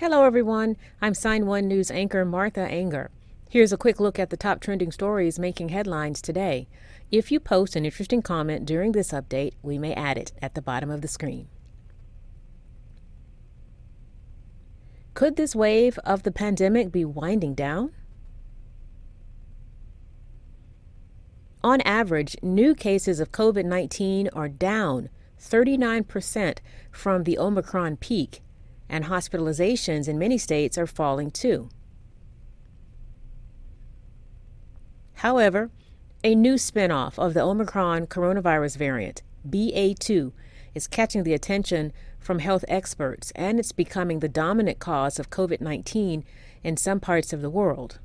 Hello, everyone. I'm Sign1News anchor Martha Anger. Here's a quick look at the top trending stories making headlines today. If you post an interesting comment during this update, we may add it at the bottom of the screen. Could this wave of the pandemic be winding down? On average, new cases of COVID-19 are down 39% from the Omicron peak, and hospitalizations in many states are falling too. However, a new spinoff of the Omicron coronavirus variant, BA.2, is catching the attention from health experts, and it's becoming the dominant cause of COVID-19 in some parts of the world.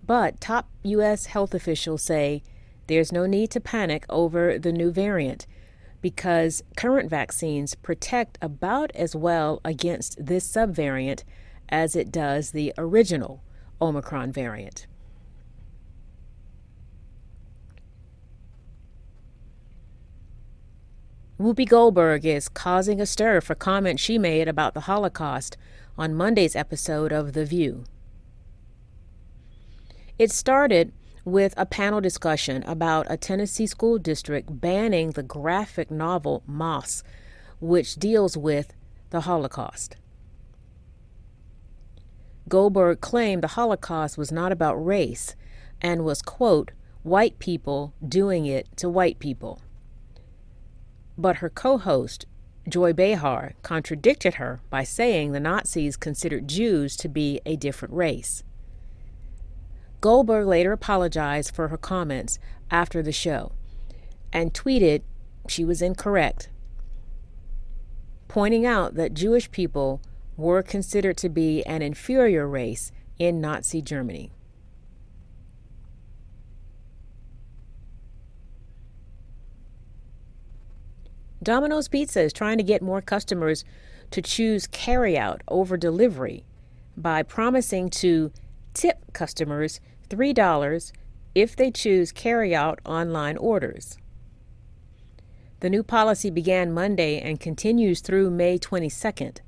But top U.S. health officials say there's no need to panic over the new variant because current vaccines protect about as well against this subvariant as it does the original Omicron variant. Whoopi Goldberg is causing a stir for comments she made about the Holocaust on Monday's episode of The View. It started with a panel discussion about a Tennessee school district banning the graphic novel Moss, which deals with the Holocaust. Goldberg claimed the Holocaust was not about race and was, quote, white people doing it to white people. But her co-host, Joy Behar, contradicted her by saying the Nazis considered Jews to be a different race. Goldberg later apologized for her comments after the show and tweeted she was incorrect, pointing out that Jewish people were considered to be an inferior race in Nazi Germany. Domino's Pizza is trying to get more customers to choose carryout over delivery by promising to tip customers $3 if they choose carryout online orders. The new policy began Monday and continues through May 22nd.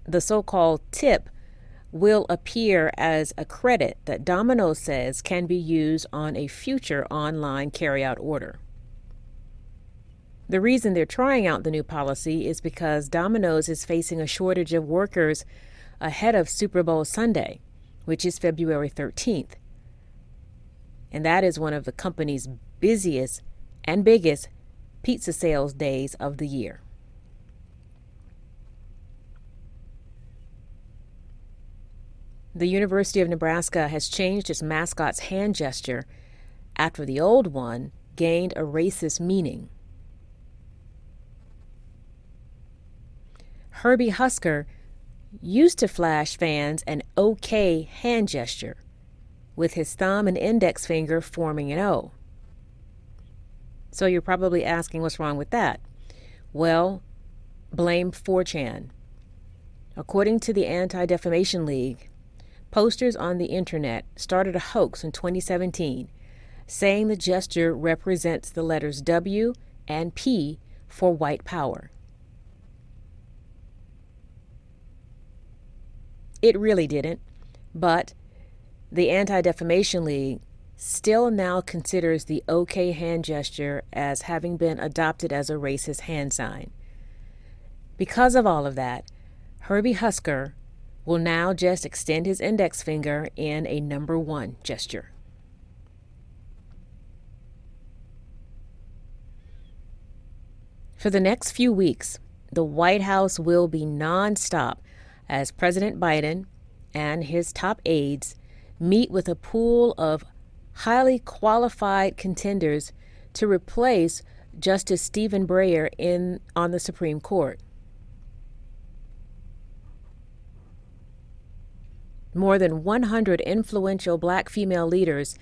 The so-called tip will appear as a credit that Domino's says can be used on a future online carryout order. The reason they're trying out the new policy is because Domino's is facing a shortage of workers ahead of Super Bowl Sunday, which is February 13th. And that is one of the company's busiest and biggest pizza sales days of the year. The University of Nebraska has changed its mascot's hand gesture after the old one gained a racist meaning. Herbie Husker used to flash fans an OK hand gesture, with his thumb and index finger forming an O. So you're probably asking what's wrong with that. Well, blame 4chan. According to the Anti-Defamation League, posters on the internet started a hoax in 2017, saying the gesture represents the letters W and P for white power. It really didn't, but the Anti-Defamation League still now considers the OK hand gesture as having been adopted as a racist hand sign. Because of all of that, Herbie Husker will now just extend his index finger in a number 1 gesture. For the next few weeks, the White House will be nonstop as President Biden and his top aides meet with a pool of highly qualified contenders to replace Justice Stephen Breyer on the Supreme Court. More than 100 influential black female leaders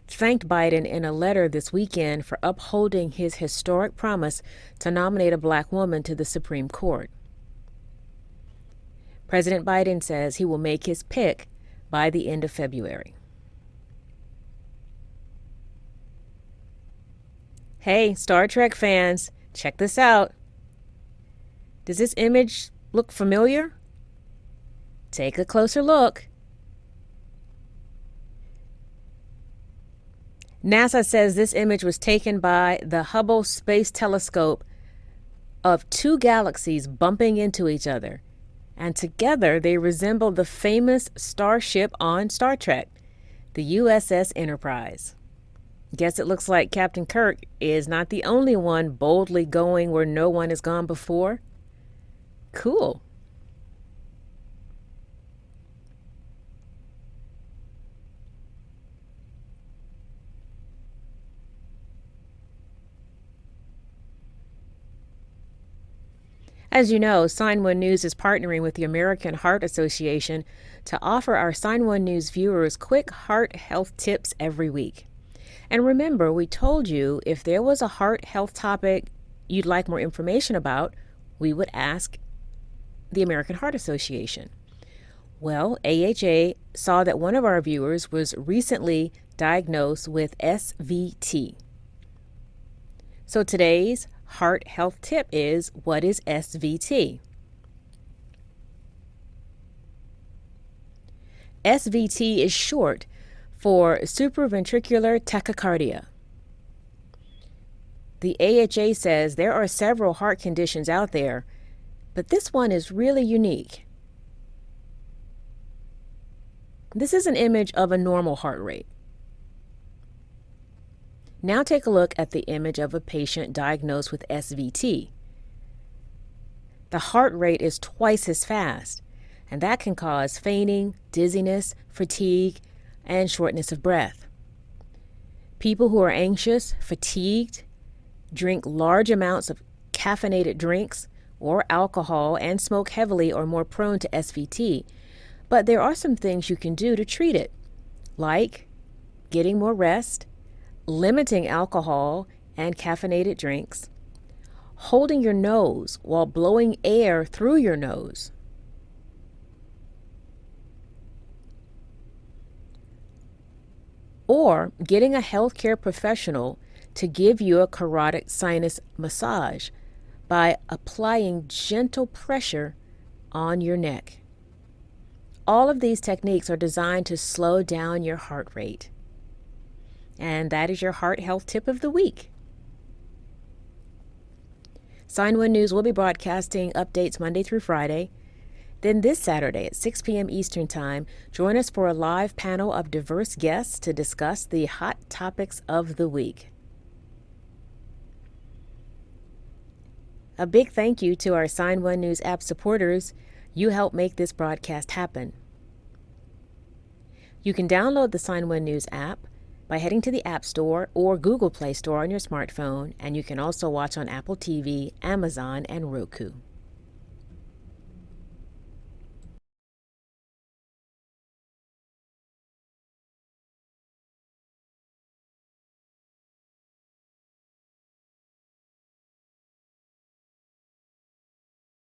thanked Biden in a letter this weekend for upholding his historic promise to nominate a black woman to the Supreme Court. President Biden says he will make his pick by the end of February. Hey, Star Trek fans, check this out. Does this image look familiar? Take a closer look. NASA says this image was taken by the Hubble Space Telescope of two galaxies bumping into each other, and together they resemble the famous starship on Star Trek, the USS Enterprise. Guess it looks like Captain Kirk is not the only one boldly going where no one has gone before. Cool. As you know, Sign1News is partnering with the American Heart Association to offer our Sign1News viewers quick heart health tips every week. And remember, we told you if there was a heart health topic you'd like more information about, we would ask the American Heart Association. Well, AHA saw that one of our viewers was recently diagnosed with SVT. So today's heart health tip is, what is SVT? SVT is short for supraventricular tachycardia. The AHA says there are several heart conditions out there, but this one is really unique. This is an image of a normal heart rate. Now take a look at the image of a patient diagnosed with SVT. The heart rate is twice as fast, and that can cause fainting, dizziness, fatigue, and shortness of breath. People who are anxious, fatigued, drink large amounts of caffeinated drinks or alcohol and smoke heavily are more prone to SVT. But there are some things you can do to treat it, like getting more rest, limiting alcohol and caffeinated drinks, holding your nose while blowing air through your nose, or getting a healthcare professional to give you a carotid sinus massage by applying gentle pressure on your neck. All of these techniques are designed to slow down your heart rate. And that is your heart health tip of the week. Sign1News will be broadcasting updates Monday through Friday. Then this Saturday at 6 p.m. Eastern Time, join us for a live panel of diverse guests to discuss the hot topics of the week. A big thank you to our Sign1News app supporters. You help make this broadcast happen. You can download the Sign1News app by heading to the App Store or Google Play Store on your smartphone, and you can also watch on Apple TV, Amazon, and Roku.